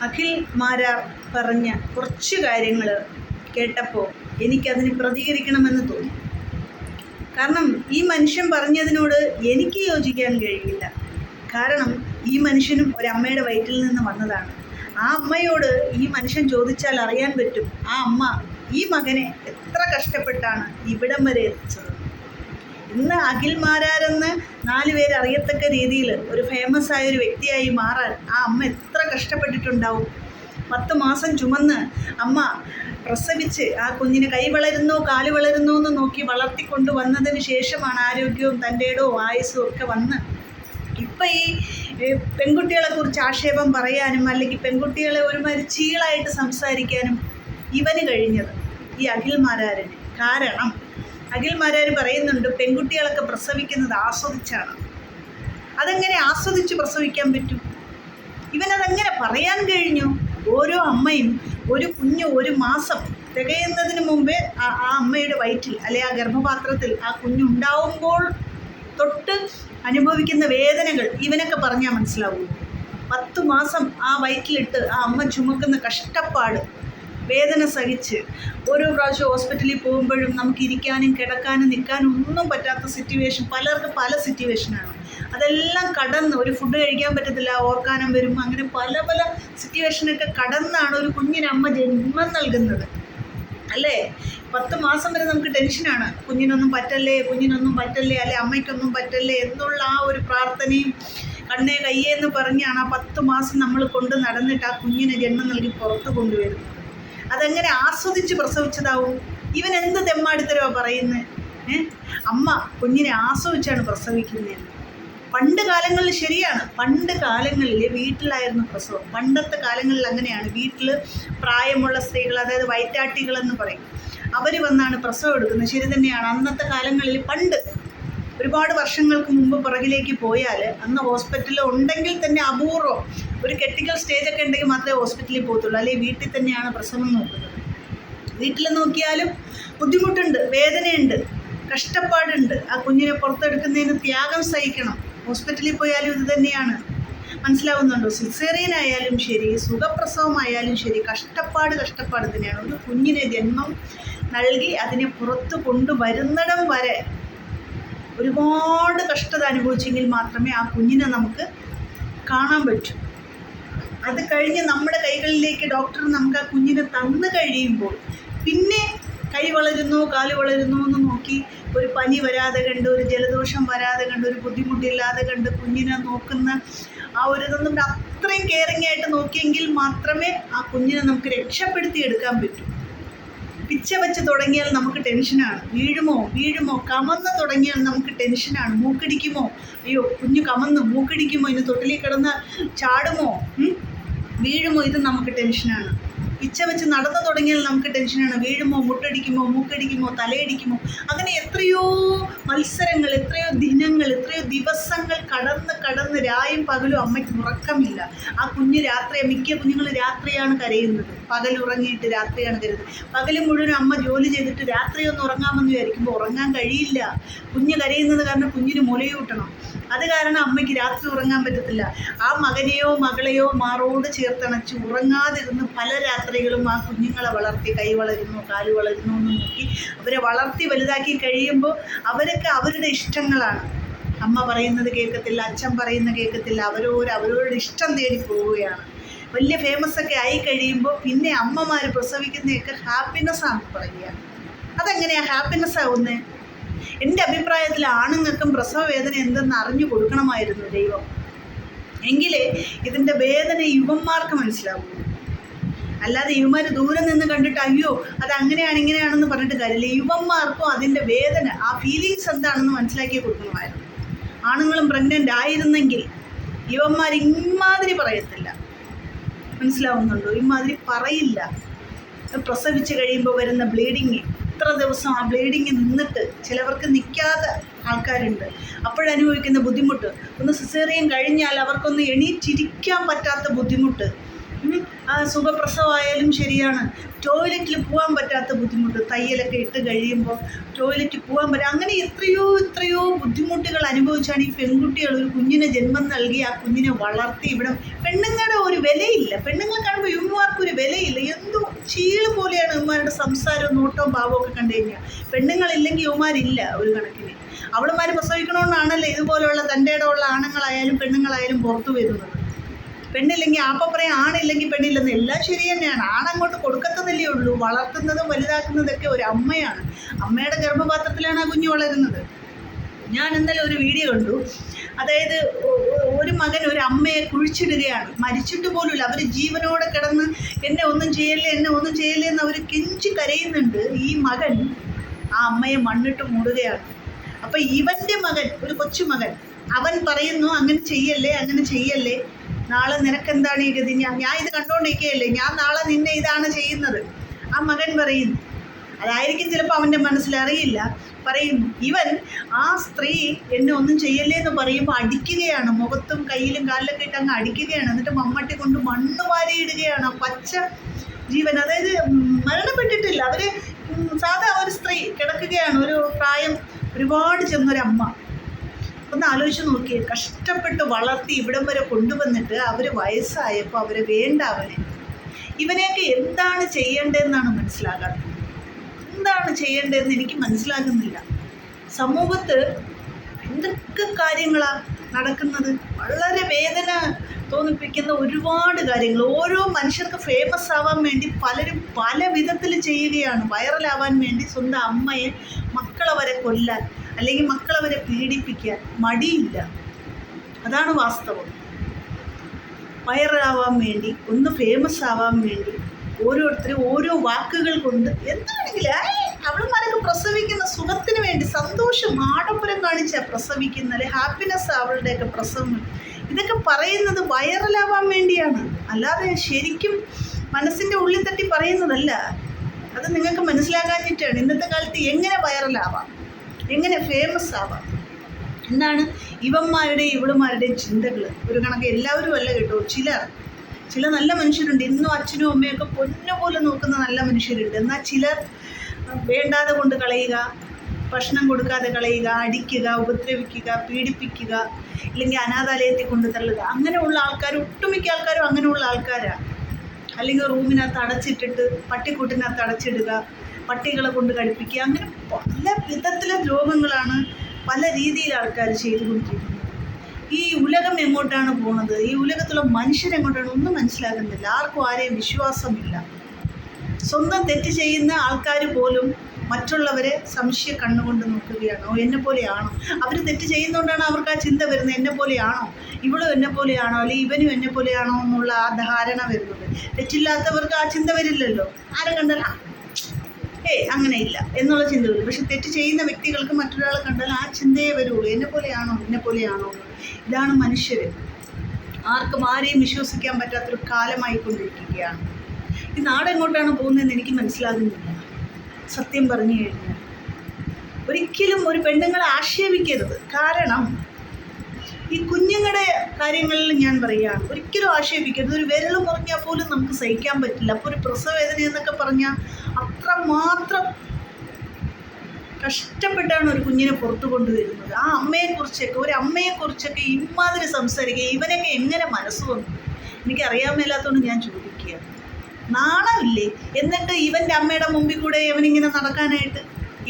അഖിൽ മാരാർ പറഞ്ഞ കുറച്ച് കാര്യങ്ങൾ കേട്ടപ്പോൾ എനിക്കതിന് പ്രതികരിക്കണമെന്ന് തോന്നി. കാരണം ഈ മനുഷ്യൻ പറഞ്ഞതിനോട് എനിക്ക് യോജിക്കാൻ കഴിയില്ല. കാരണം ഈ മനുഷ്യനും ഒരമ്മയുടെ വയറ്റിൽ നിന്ന് വന്നതാണ്. ആ അമ്മയോട് ഈ മനുഷ്യൻ ചോദിച്ചാൽ അറിയാൻ പറ്റും ആ അമ്മ ഈ മകനെ എത്ര കഷ്ടപ്പെട്ടാണ് ഇവിടം വരെ എത്തിച്ചത്. ഇന്ന് അഖിൽ മാരാരെന്ന് 4 പേര് അറിയത്തക്ക രീതിയിൽ ഒരു ഫേമസ് ആയ ഒരു വ്യക്തിയായി മാറാൻ ആ അമ്മ എത്ര കഷ്ടപ്പെട്ടിട്ടുണ്ടാവും. 10 മാസം ചുമന്ന് അമ്മ പ്രസവിച്ച് ആ കുഞ്ഞിന് കൈ വളരുന്നോ കാല് വളരുന്നോ എന്ന് നോക്കി വളർത്തിക്കൊണ്ട് വന്നതിന് ശേഷമാണ് ആരോഗ്യവും തൻ്റെ ഇടവും ആയുസ്സും ഒക്കെ വന്ന് ഇപ്പം ഈ പെൺകുട്ടികളെക്കുറിച്ച് ആക്ഷേപം പറയാനും അല്ലെങ്കിൽ പെൺകുട്ടികളെ ഒരുമാതിരി ചീളായിട്ട് സംസാരിക്കാനും ഇവന് കഴിഞ്ഞത് ഈ അഖിൽ മാരാരന്. കാരണം അഖിൽ മാരാർ പറയുന്നുണ്ട് പെൺകുട്ടികളൊക്കെ പ്രസവിക്കുന്നത് ആസ്വദിച്ചാണ്. അതെങ്ങനെ ആസ്വദിച്ച് പ്രസവിക്കാൻ പറ്റും? ഇവനതെങ്ങനെ പറയാൻ കഴിഞ്ഞു? ഓരോ അമ്മയും ഒരു കുഞ്ഞ് 1 മാസം തികയുന്നതിന് മുമ്പേ ആ അമ്മയുടെ വയറ്റിൽ അല്ലെ ആ ഗർഭപാത്രത്തിൽ ആ കുഞ്ഞുണ്ടാവുമ്പോൾ തൊട്ട് അനുഭവിക്കുന്ന വേദനകൾ ഇവനൊക്കെ പറഞ്ഞാൽ മനസ്സിലാവൂ. 10 മാസം ആ വയറ്റിലിട്ട് ആ അമ്മ ചുമക്കുന്ന കഷ്ടപ്പാട്, വേദന സഹിച്ച് ഓരോ പ്രാവശ്യം ഹോസ്പിറ്റലിൽ പോകുമ്പോഴും നമുക്ക് ഇരിക്കാനും കിടക്കാനും നിൽക്കാനും ഒന്നും പറ്റാത്ത സിറ്റുവേഷൻ, പലർക്കും പല സിറ്റുവേഷനാണ്. അതെല്ലാം കടന്ന് ഒരു ഫുഡ് കഴിക്കാൻ പറ്റത്തില്ല, ഓർക്കാനും വരും, അങ്ങനെ പല പല സിറ്റുവേഷനൊക്കെ കടന്നാണ് ഒരു കുഞ്ഞിനമ്മ ജന്മം നൽകുന്നത് അല്ലേ. 10 മാസം വരെ നമുക്ക് ടെൻഷനാണ്, കുഞ്ഞിനൊന്നും പറ്റല്ലേ അല്ലെ അമ്മയ്ക്കൊന്നും പറ്റല്ലേ എന്നുള്ള ആ ഒരു പ്രാർത്ഥനയും കണ്ണേ കയ്യേ എന്ന് പറഞ്ഞാണ് ആ 10 മാസം നമ്മൾ കൊണ്ട് നടന്നിട്ട് ആ കുഞ്ഞിനെ ജന്മം നൽകി പുറത്ത് കൊണ്ടുവരുന്നത്. അതെങ്ങനെ ആസ്വദിച്ച് പ്രസവിച്ചതാവും? ഇവൻ എന്ത് തെമ്മാടിത്തരമാണ് പറയുന്നത്? അമ്മ കുഞ്ഞിനെ ആസ്വദിച്ചാണ് പ്രസവിക്കുന്നതെന്ന്. പണ്ട് കാലങ്ങളിൽ ശരിയാണ്, പണ്ട് കാലങ്ങളിൽ വീട്ടിലായിരുന്നു പ്രസവം. പണ്ടത്തെ കാലങ്ങളിൽ അങ്ങനെയാണ്. വീട്ടിൽ പ്രായമുള്ള സ്ത്രീകൾ, അതായത് വയറ്റാട്ടികളെന്ന് പറയും, അവർ വന്നാണ് പ്രസവം എടുക്കുന്നത്. ശരി തന്നെയാണ്. അന്നത്തെ കാലങ്ങളിൽ പണ്ട് ഒരുപാട് വർഷങ്ങൾക്ക് മുമ്പ് പുറകിലേക്ക് പോയാൽ അന്ന് ഹോസ്പിറ്റലിൽ ഉണ്ടെങ്കിൽ തന്നെ അപൂർവം ഒരു ക്രിട്ടിക്കൽ സ്റ്റേജൊക്കെ ഉണ്ടെങ്കിൽ മാത്രമേ ഹോസ്പിറ്റലിൽ പോകത്തുള്ളൂ, അല്ലെങ്കിൽ വീട്ടിൽ തന്നെയാണ് പ്രസവം നോക്കുന്നത്. വീട്ടിൽ നോക്കിയാലും ബുദ്ധിമുട്ടുണ്ട്, വേദനയുണ്ട്, കഷ്ടപ്പാടുണ്ട്. ആ കുഞ്ഞിനെ പുറത്തെടുക്കുന്നതിന് ത്യാഗം സഹിക്കണം. ഹോസ്പിറ്റലിൽ പോയാലും ഇത് തന്നെയാണ്. മനസ്സിലാവുന്നുണ്ടോ? സിസേറിയനായാലും ശരി, സുഖപ്രസവമായാലും ശരി, കഷ്ടപ്പാട് തന്നെയാണ്. ഒരു കുഞ്ഞിനെ ജന്മം നൽകി അതിനെ പുറത്ത് കൊണ്ടുവരുന്നിടം വരെ ഒരുപാട് കഷ്ടത അനുഭവിച്ചെങ്കിൽ മാത്രമേ ആ കുഞ്ഞിനെ നമുക്ക് കാണാൻ പറ്റൂ. അത് കഴിഞ്ഞ് നമ്മുടെ കൈകളിലേക്ക് ഡോക്ടർ നമുക്ക് ആ കുഞ്ഞിനെ തന്നു കഴിയുമ്പോൾ പിന്നെ കൈ വളരുന്നോ കാല് വളരുന്നോ എന്ന് നോക്കി ഒരു പനി വരാതെ കണ്ട്, ഒരു ജലദോഷം വരാതെ കണ്ട്, ഒരു ബുദ്ധിമുട്ടില്ലാതെ കണ്ട് കുഞ്ഞിനെ നോക്കുന്ന ആ ഒരു ഇതൊന്നും അത്രയും കെയറിങ് ആയിട്ട് നോക്കിയെങ്കിൽ മാത്രമേ ആ കുഞ്ഞിനെ നമുക്ക് രക്ഷപ്പെടുത്തിയെടുക്കാൻ പറ്റൂ. പിച്ച വെച്ച് തുടങ്ങിയാൽ നമുക്ക് ടെൻഷനാണ്. വീഴുമോ കമന്ന് തുടങ്ങിയാൽ നമുക്ക് ടെൻഷനാണ്. മൂക്കിടിക്കുമോ, അയ്യോ കുഞ്ഞ് കമന്ന് മൂക്കിടിക്കുമോ, ഇന്ന് തൊട്ടിലിൽ കിടന്ന് ചാടുമോ, വീഴുമോ, ഇത് നമുക്ക് ടെൻഷനാണ്. പിച്ച വെച്ച് നടന്നു തുടങ്ങിയാൽ നമുക്ക് ടെൻഷനാണ്. വീഴുമോ, മുട്ടടിക്കുമോ, മൂക്കടിക്കുമോ, തലയടിക്കുമോ, അങ്ങനെ എത്രയോ മത്സരങ്ങൾ, എത്രയോ ദിനങ്ങൾ, എത്രയോ ദിവസങ്ങൾ കടന്ന് രായും പകലും അമ്മയ്ക്ക് ഉറക്കമില്ല. ആ കുഞ്ഞ് മിക്ക കുഞ്ഞുങ്ങൾ രാത്രിയാണ് കരയുന്നത്, പകലുറങ്ങിയിട്ട് രാത്രിയാണ് കരുതുന്നത്. പകൽ മുഴുവൻ അമ്മ ജോലി ചെയ്തിട്ട് രാത്രി ഒന്ന് ഉറങ്ങാമെന്ന് വിചാരിക്കുമ്പോൾ ഉറങ്ങാൻ കഴിയില്ല. കുഞ്ഞ് കരയുന്നത് കാരണം കുഞ്ഞിന് മുലയൂട്ടണം. അത് കാരണം അമ്മയ്ക്ക് രാത്രി ഉറങ്ങാൻ പറ്റത്തില്ല. ആ മകനെയോ മകളെയോ മാറോട് ചേർത്തണച്ച് ഉറങ്ങാതിരുന്ന് പല രാത്രികളും ആ കുഞ്ഞുങ്ങളെ വളർത്തി, കൈ വളരുന്നു കാല് വളരുന്നു എന്ന് നോക്കി അവരെ വളർത്തി വലുതാക്കി കഴിയുമ്പോൾ അവരൊക്കെ അവരുടെ ഇഷ്ടങ്ങളാണ്. അമ്മ പറയുന്നത് കേൾക്കത്തില്ല, അച്ഛൻ പറയുന്നത് കേൾക്കത്തില്ല, അവരോട് ഇഷ്ടം തേടി പോവുകയാണ്. വലിയ ഫേമസ് ഒക്കെ ആയി കഴിയുമ്പോൾ പിന്നെ അമ്മമാർ പ്രസവിക്കുന്നതൊക്കെ ഹാപ്പിനെസ്സാണ് പറയുക. അതെങ്ങനെയാണ് ഹാപ്പിനെസ് ആവുന്നത്? എൻ്റെ അഭിപ്രായത്തിൽ ആണുങ്ങൾക്കും പ്രസവ വേദന എന്തെന്ന് അറിഞ്ഞു കൊടുക്കണമായിരുന്നു ദൈവം. എങ്കിലേ ഇതിൻ്റെ വേദന യുവന്മാർക്ക് മനസ്സിലാവുള്ളൂ. അല്ലാതെ യുവന്മാർ ദൂരെ നിന്ന് കണ്ടിട്ട് അയ്യോ അത് അങ്ങനെയാണ് ഇങ്ങനെയാണെന്ന് പറഞ്ഞിട്ട് കാര്യമില്ല. യുവന്മാർക്കും അതിൻ്റെ വേദന, ആ ഫീലിങ്സ് എന്താണെന്ന് മനസ്സിലാക്കി കൊടുക്കണമായിരുന്നു. ആണുങ്ങളും പ്രഗ്നൻ്റ് ആയിരുന്നെങ്കിൽ യുവന്മാർ ഇമാതിരി പറയത്തില്ല. മനസ്സിലാവുന്നുണ്ടോ? ഇമാതിരി പറയില്ല. പ്രസവിച്ച് കഴിയുമ്പോൾ വരുന്ന ബ്ലീഡിങ്, ഇത്ര ദിവസം ആ ബ്ലീഡിങ് നിന്നിട്ട് ചിലവർക്ക് നിൽക്കാതെ ആൾക്കാരുണ്ട്. അപ്പോഴനുഭവിക്കുന്ന ബുദ്ധിമുട്ട്, ഒന്ന് സിസേറിയൻ കഴിഞ്ഞാൽ അവർക്കൊന്ന് എണീറ്റിരിക്കാൻ പറ്റാത്ത ബുദ്ധിമുട്ട്, സുഖപ്രസവമായാലും ശരിയാണ്, ടോയ്ലറ്റിൽ പോകാൻ പറ്റാത്ത ബുദ്ധിമുട്ട്, തയ്യലൊക്കെ ഇട്ട് കഴിയുമ്പോൾ ടോയ്ലറ്റിൽ പോകാൻ പറ്റും. അങ്ങനെ എത്രയോ ബുദ്ധിമുട്ടുകൾ അനുഭവിച്ചാണ് ഈ പെൺകുട്ടികൾ ഒരു കുഞ്ഞിനെ ജന്മം നൽകി ആ കുഞ്ഞിനെ വളർത്തി. ഇവിടെ പെണ്ണുങ്ങളുടെ ഒരു വിലയില്ല. പെണ്ണുങ്ങൾക്കാണ് ആർക്കൊരു വിലയില്ല. എന്തോ ചീള് പോലെയാണ് ഇവന്മാരുടെ സംസാരവും നോട്ടവും ഭാവവും ഒക്കെ കണ്ടു കഴിഞ്ഞാൽ. പെണ്ണുങ്ങളില്ലെങ്കിൽ ഇവന്മാരില്ല ഒരു കണക്കിന്. അവളുമാർ പ്രസവിക്കണമെന്നാണല്ലോ ഇതുപോലെയുള്ള തൻ്റെ ഇടമുള്ള ആണുങ്ങളായാലും പെണ്ണുങ്ങളായാലും പുറത്തു വരുന്നത്. പെണ്ണില്ലെങ്കിൽ ആപ്പം പറയാം, ആണില്ലെങ്കിൽ പെണ്ണില്ലെന്ന്. എല്ലാം ശരി തന്നെയാണ്. ആണങ്ങോട്ട് കൊടുക്കത്തതല്ലേ ഉള്ളൂ. വളർത്തുന്നതും വലുതാക്കുന്നതൊക്കെ ഒരു അമ്മയാണ്. അമ്മയുടെ ഗർഭപാത്രത്തിലാണ് ആ കുഞ്ഞ് വളരുന്നത്. ഞാൻ ഇന്നലെ ഒരു വീഡിയോ കണ്ടു. അതായത് ഒരു മകൻ ഒരു അമ്മയെ കുഴിച്ചിടുകയാണ്, മരിച്ചിട്ട് പോലുമില്ല. അവർ ജീവനോടെ കിടന്ന് എന്നെ ഒന്നും ചെയ്യല്ലേ, എന്നെ ഒന്നും ചെയ്യല്ലേ എന്ന് അവർ കെഞ്ചി കരയുന്നുണ്ട്. ഈ മകൻ ആ അമ്മയെ മണ്ണിട്ട് മൂടുകയാണ്. അപ്പം ഇവൻ്റെ മകൻ, ഒരു കൊച്ചുമകൻ, അവൻ പറയുന്നു അങ്ങനെ ചെയ്യല്ലേ, അങ്ങനെ ചെയ്യല്ലേ, നാളെ നിനക്കെന്താണ് ഈ ഗതി, ഞാൻ ഇത് കണ്ടുകൊണ്ടിരിക്കുകയല്ലേ, ഞാൻ നാളെ നിന്നെ ഇതാണ് ചെയ്യുന്നത്. ആ മകൻ പറയുന്നു. അതായിരിക്കും ചിലപ്പോൾ അവൻ്റെ മനസ്സിലറിയില്ല. പറയുന്നു, ഇവൻ ആ സ്ത്രീ എന്നെ ഒന്നും ചെയ്യല്ലേ എന്ന് പറയുമ്പോൾ അടിക്കുകയാണ്, മുഖത്തും കയ്യിലും കാലിലൊക്കെ ഇട്ട് അങ്ങ് അടിക്കുകയാണ്. എന്നിട്ട് മമ്മട്ടി കൊണ്ട് മണ്ണ് വാരിയിടുകയാണ്. പച്ച ജീവൻ, അതായത് മരണപ്പെട്ടിട്ടില്ല. അവർ സാധാ ഒരു സ്ത്രീ കിടക്കുകയാണ്, ഒരു പ്രായം ഒരുപാട് ചെന്നൊരമ്മ. ഒന്ന് ആലോചിച്ച് നോക്കിയേ, കഷ്ടപ്പെട്ട് വളർത്തി ഇവിടം വരെ കൊണ്ടുവന്നിട്ട് അവർ വയസ്സായപ്പോൾ അവരെ വേണ്ട. ഇവനെയൊക്കെ എന്താണ് ചെയ്യേണ്ടതെന്നാണ് മനസ്സിലാകാത്തത്. എന്താണ് ചെയ്യേണ്ടതെന്ന് എനിക്ക് മനസ്സിലാകുന്നില്ല. സമൂഹത്ത് എന്തൊക്കെ കാര്യങ്ങളാണ് നടക്കുന്നത്. വളരെ വേദന തോന്നിപ്പിക്കുന്ന ഒരുപാട് കാര്യങ്ങൾ. ഓരോ മനുഷ്യർക്ക് ഫേമസ് ആവാൻ വേണ്ടി പലരും പല വിധത്തിൽ ചെയ്യുകയാണ്. വൈറലാവാൻ വേണ്ടി സ്വന്തം അമ്മയെ, മക്കളെ വരെ കൊല്ലാൻ, അല്ലെങ്കിൽ മക്കളെ വരെ പീഡിപ്പിക്കാൻ മടിയില്ല. അതാണ് വാസ്തവം. വൈറലാവാൻ വേണ്ടി, ഒന്ന് ഫേമസ് ആവാൻ വേണ്ടി ഓരോരുത്തരും ഓരോ വാക്കുകൾ കൊണ്ട് എന്താണെങ്കിലും അവളുമാരൊക്കെ പ്രസവിക്കുന്ന സുഖത്തിന് വേണ്ടി, സന്തോഷം, ആഡംബരം കാണിച്ചാൽ പ്രസവിക്കുന്ന, അല്ലെ ഹാപ്പിനെസ് അവളുടെയൊക്കെ പ്രസവം, ഇതൊക്കെ പറയുന്നത് വൈറലാവാൻ വേണ്ടിയാണ്. അല്ലാതെ ശരിക്കും മനസ്സിൻ്റെ ഉള്ളിൽ തട്ടി പറയുന്നതല്ല. അത് നിങ്ങൾക്ക് മനസ്സിലാകാഞ്ഞിട്ടാണ്. ഇന്നത്തെ കാലത്ത് എങ്ങനെ വൈറലാവാം, എങ്ങനെ ഫേമസ് ആവാം എന്നാണ് ഇവന്മാരുടെയും ഇവളുമാരുടെയും ചിന്തകൾ. ഒരു കണക്ക് എല്ലാവരും അല്ല കേട്ടോ, ചില നല്ല മനുഷ്യരുണ്ട്. ഇന്നും അച്ഛനും അമ്മയൊക്കെ പൊന്നുപോലെ നോക്കുന്ന നല്ല മനുഷ്യരുണ്ട്. എന്നാൽ ചിലർ വേണ്ടാതെ കൊണ്ട് കളയുക, ഭക്ഷണം കൊടുക്കാതെ കളയുക, അടിക്കുക, ഉപദ്രവിക്കുക, പീഡിപ്പിക്കുക, ഇല്ലെങ്കിൽ അനാഥാലയത്തിൽ കൊണ്ട് തള്ളുക. അങ്ങനെയുള്ള ആൾക്കാർ, ഒട്ടുമിക്ക ആൾക്കാരും അങ്ങനെയുള്ള ആൾക്കാരാണ്. അല്ലെങ്കിൽ റൂമിനകത്ത് അടച്ചിട്ടിട്ട് പട്ടിക്കൂട്ടിനകത്ത് അടച്ചിടുക, പട്ടികളെ കൊണ്ട് കടിപ്പിക്കുക. അങ്ങനെ പല വിധത്തിലെ ദ്രോഹങ്ങളാണ് പല രീതിയിൽ ആൾക്കാർ ചെയ്തുകൊണ്ടിരിക്കുന്നത്. ഈ ഉലകം എങ്ങോട്ടാണ് പോകുന്നത്, ഈ ഉലകത്തുള്ള മനുഷ്യരെങ്ങോട്ടാണ് ഒന്നും മനസ്സിലാകുന്നില്ല. ആർക്കും ആരെയും വിശ്വാസമില്ല. സ്വന്തം തെറ്റ് ചെയ്യുന്ന ആൾക്കാർ പോലും മറ്റുള്ളവരെ സംശയ കണ്ണുകൊണ്ട് നോക്കുകയാണോ, എന്നെ പോലെയാണോ. അവർ തെറ്റ് ചെയ്യുന്നതുകൊണ്ടാണ് അവർക്ക് ആ ചിന്ത വരുന്നത്, എന്നെ പോലെയാണോ, ഇവളും എന്നെ പോലെയാണോ, അല്ലെങ്കിൽ ഇവനും എന്നെ പോലെയാണോ എന്നുള്ള ആ ധാരണ വരുന്നത്. തെറ്റില്ലാത്തവർക്ക് ആ ചിന്ത വരില്ലല്ലോ. ആരെ കണ്ടാൽ അങ്ങനെ ഇല്ല എന്നുള്ള ചിന്ത വരും. പക്ഷെ തെറ്റ് ചെയ്യുന്ന വ്യക്തികൾക്ക് മറ്റൊരാളെ കണ്ടാൽ ആ ചിന്തയെ വരുള്ളൂ, എന്നെ പോലെയാണോ, എന്നെ പോലെയാണോ. ഇതാണ് മനുഷ്യർ. ആർക്കും ആരെയും വിശ്വസിക്കാൻ പറ്റാത്തൊരു കാലമായിക്കൊണ്ടിരിക്കുകയാണ്. ഈ നാടെങ്ങോട്ടാണ് പോകുന്നതെന്ന് എനിക്ക് മനസ്സിലാകുന്നില്ല. സത്യം പറഞ്ഞു കഴിഞ്ഞാൽ ഒരിക്കലും ഒരു പെണ്ണുങ്ങളെ ആക്ഷേപിക്കരുത്. കാരണം ഈ കുഞ്ഞുങ്ങളുടെ കാര്യങ്ങളിൽ ഞാൻ പറയുകയാണ്, ഒരിക്കലും ആക്ഷേപിക്കരുത്. ഒരു വിരൽ മുറിഞ്ഞാൽ പോലും നമുക്ക് സഹിക്കാൻ പറ്റില്ല. അപ്പോൾ ഒരു പ്രസവവേദന എന്നൊക്കെ പറഞ്ഞാൽ അത്രമാത്രം കഷ്ടപ്പെട്ടാണ് ഒരു കുഞ്ഞിനെ പുറത്തു കൊണ്ടുവരുന്നത്. ആ അമ്മയെക്കുറിച്ചൊക്കെ, ഒരു അമ്മയെക്കുറിച്ചൊക്കെ ഇമാതിരി സംസാരിക്കുക, ഇവനൊക്കെ എങ്ങനെ മനസ്സ് വന്നു എനിക്കറിയാൻ മേലാത്തതുകൊണ്ട് ഞാൻ ചോദിക്കുക. നാണമില്ലേ? എന്നിട്ട് ഇവൻ്റെ അമ്മയുടെ മുമ്പിൽ കൂടെ ഇവനിങ്ങനെ നടക്കാനായിട്ട്,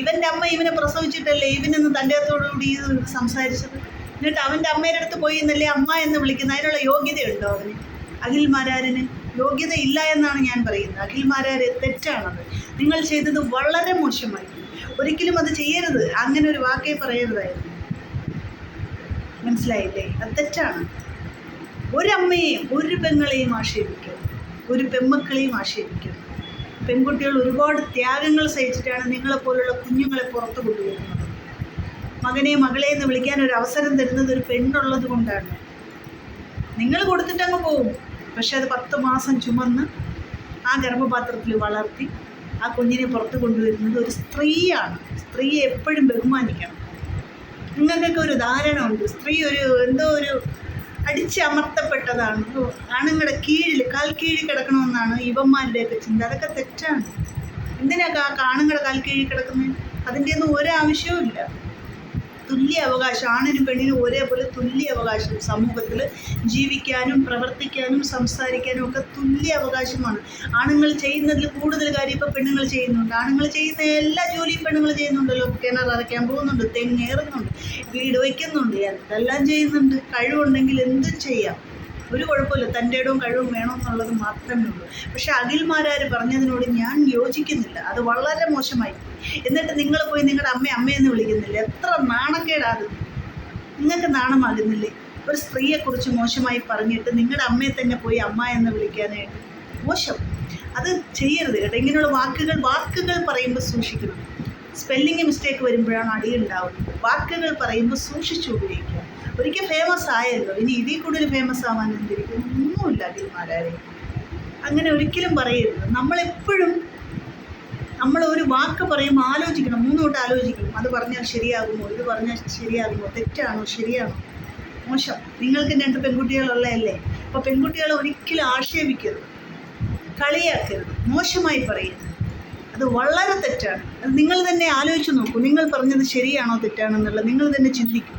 ഇവൻ്റെ അമ്മ ഇവനെ പ്രസവിച്ചിട്ടല്ലേ ഇവനൊന്ന് തൻ്റെ അടുത്തോടുകൂടി സംസാരിച്ചത്. എന്നിട്ട് അവൻ്റെ അമ്മയുടെ അടുത്ത് പോയി എന്നല്ലേ അമ്മ എന്ന് വിളിക്കുന്നത്. അതിനുള്ള യോഗ്യതയുണ്ടോ അവന്? അഖിൽ മാരാരിന് യോഗ്യത ഇല്ല എന്നാണ് ഞാൻ പറയുന്നത്. അഖിൽ മാരാര് തെറ്റാണത്. നിങ്ങൾ ചെയ്തത് വളരെ മോശമായി. ഒരിക്കലും അത് ചെയ്യരുത്. അങ്ങനെ ഒരു വാക്കേ പറയരുതായിരുന്നു. മനസ്സിലായില്ലേ? അത് തെറ്റാണ്. ഒരമ്മയെയും ഒരു പെങ്ങളെയും ആക്ഷേപിക്കരുത്, ഒരു പെമ്മക്കളെയും ആക്ഷേപിക്കരുത്. പെൺകുട്ടികൾ ഒരുപാട് ത്യാഗങ്ങൾ സഹിച്ചിട്ടാണ് നിങ്ങളെപ്പോലുള്ള കുഞ്ഞുങ്ങളെ പുറത്തു കൊണ്ടുവരുന്നത്. മകനെ മകളെ എന്ന് വിളിക്കാൻ ഒരു അവസരം തരുന്നത് ഒരു പെണ്ണുള്ളത് കൊണ്ടാണ്. നിങ്ങൾ കൊടുത്തിട്ടങ്ങ് പോകും. പക്ഷെ അത് 10 മാസം ചുമന്ന് ആ ഗർഭപാത്രത്തിൽ വളർത്തി ആ കുഞ്ഞിനെ പുറത്ത് കൊണ്ടുവരുന്നത് ഒരു സ്ത്രീയാണ്. സ്ത്രീയെ എപ്പോഴും ബഹുമാനിക്കണം. നിങ്ങൾക്കൊക്കെ ഒരു ധാരണ ഉണ്ട്, സ്ത്രീ എന്തോ ഒരു അടിച്ചമർത്തപ്പെട്ടതാണ്, ആണുങ്ങളുടെ കീഴിൽ, കാൽ കീഴിൽ കിടക്കണമെന്നാണ് ഇവന്മാരുടെയൊക്കെ ചിന്ത. അതൊക്കെ തെറ്റാണ്. എന്തിനാ ആണുങ്ങളുടെ കാൽ കീഴിൽ കിടക്കുന്നത്? അതിൻ്റെ ഒന്നും ഒരാവശ്യവും ഇല്ല. തുല്യ അവകാശം, ആണിനും പെണ്ണിനും ഒരേപോലെ തുല്യ അവകാശം. സമൂഹത്തിൽ ജീവിക്കാനും പ്രവർത്തിക്കാനും സംസാരിക്കാനും ഒക്കെ തുല്യ അവകാശമാണ്. ആണുങ്ങൾ ചെയ്യുന്നതിൽ കൂടുതൽ കാര്യം ഇപ്പോൾ പെണ്ണുങ്ങൾ ചെയ്യുന്നുണ്ട്. ആണുങ്ങൾ ചെയ്യുന്ന എല്ലാ ജോലിയും പെണ്ണുങ്ങൾ ചെയ്യുന്നുണ്ടല്ലോ. കിണർ അറയ്ക്കാൻ പോകുന്നുണ്ട്, തെങ്ങേറുന്നുണ്ട്, വീട് വയ്ക്കുന്നുണ്ട്, എന്തെല്ലാം ചെയ്യുന്നുണ്ട്. കഴിവുണ്ടെങ്കിൽ എന്തും ചെയ്യാം, ഒരു കുഴപ്പമില്ല. തൻ്റെ ഇടവും കഴിവും വേണമെന്നുള്ളത് മാത്രമേ ഉള്ളൂ. പക്ഷേ അഖിൽമാരാർ പറഞ്ഞതിനോട് ഞാൻ യോജിക്കുന്നില്ല. അത് വളരെ മോശമായി. എന്നിട്ട് നിങ്ങൾ പോയി നിങ്ങളുടെ അമ്മയെന്ന് വിളിക്കുന്നില്ല. എത്ര നാണക്കേടാണ്. നിങ്ങൾക്ക് നാണമാകുന്നില്ലേ? ഒരു സ്ത്രീയെക്കുറിച്ച് മോശമായി പറഞ്ഞിട്ട് നിങ്ങളുടെ അമ്മയെ തന്നെ പോയി അമ്മ എന്ന് വിളിക്കാനായിട്ട്? മോശം. അത് ചെയ്യരുത് കേട്ടോ. ഇങ്ങനെയുള്ള വാക്കുകൾ പറയുമ്പോൾ സൂക്ഷിക്കണം. സ്പെല്ലിങ് മിസ്റ്റേക്ക് വരുമ്പോഴാണ് അടിയുണ്ടാവുന്നത്. വാക്കുകൾ പറയുമ്പോൾ സൂക്ഷിച്ചു ഉപയോഗിക്കുക. ഒരിക്കൽ ഫേമസ് ആയല്ലോ, ഇനി ഇതിൽ കൂടുതൽ ഫേമസ് ആവാൻ എന്തിരിക്കും? ഒന്നുമില്ല അഖിൽമാരാരെ. അങ്ങനെ ഒരിക്കലും പറയരുത്. നമ്മളെപ്പോഴും ഒരു വാക്ക് പറയുമ്പോൾ ആലോചിക്കണം, 3 വട്ടം ആലോചിക്കണം. അത് പറഞ്ഞാൽ ശരിയാകുമോ, ഇത് പറഞ്ഞാൽ ശരിയാകുമോ, തെറ്റാണോ ശരിയാണോ? മോശം. നിങ്ങൾക്ക് 2 പെൺകുട്ടികളുള്ളതല്ലേ? അപ്പോൾ പെൺകുട്ടികളെ ഒരിക്കലും ആക്ഷേപിക്കരുത്, കളിയാക്കരുത്, മോശമായി പറയരുത്. അത് വളരെ തെറ്റാണ്. അത് നിങ്ങൾ തന്നെ ആലോചിച്ച് നോക്കൂ. നിങ്ങൾ പറഞ്ഞത് ശരിയാണോ തെറ്റാണോ എന്നുള്ളത് നിങ്ങൾ തന്നെ ചിന്തിക്കും.